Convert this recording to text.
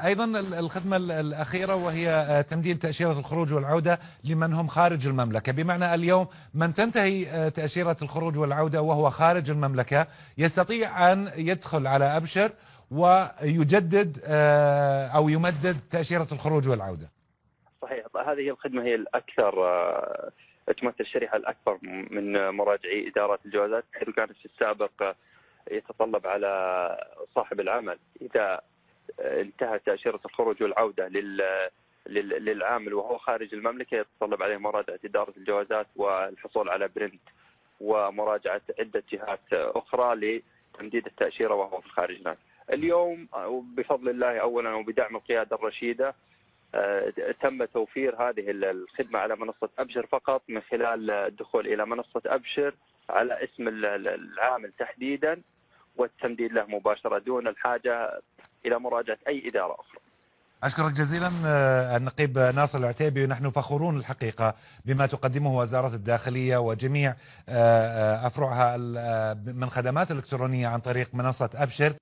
أيضا الخدمة الأخيرة وهي تمديد تأشيرة الخروج والعودة لمن هم خارج المملكة، بمعنى اليوم من تنتهي تأشيرة الخروج والعودة وهو خارج المملكة يستطيع أن يدخل على أبشر ويجدد أو يمدد تأشيرة الخروج والعودة. صحيح، هذه الخدمة هي الأكثر تمثل الشريحة الأكبر من مراجعي إدارات الجوازات، حيث كانت في السابق يتطلب على صاحب العمل إذا انتهت تأشيرة الخروج والعودة للعامل وهو خارج المملكة يتطلب عليه مراجعة إدارة الجوازات والحصول على برنت ومراجعة عدة جهات أخرى لتمديد التأشيرة وهو في الخارج. اليوم بفضل الله أولا وبدعم القيادة الرشيدة تم توفير هذه الخدمة على منصة أبشر فقط، من خلال الدخول إلى منصة أبشر على اسم العامل تحديدا والتمديد له مباشرة دون الحاجة إلى مراجعة أي إدارة أخرى. أشكرك جزيلا النقيب ناصر العتيبي، ونحن فخورون الحقيقة بما تقدمه وزارة الداخلية وجميع أفرعها من خدمات إلكترونية عن طريق منصة أبشر.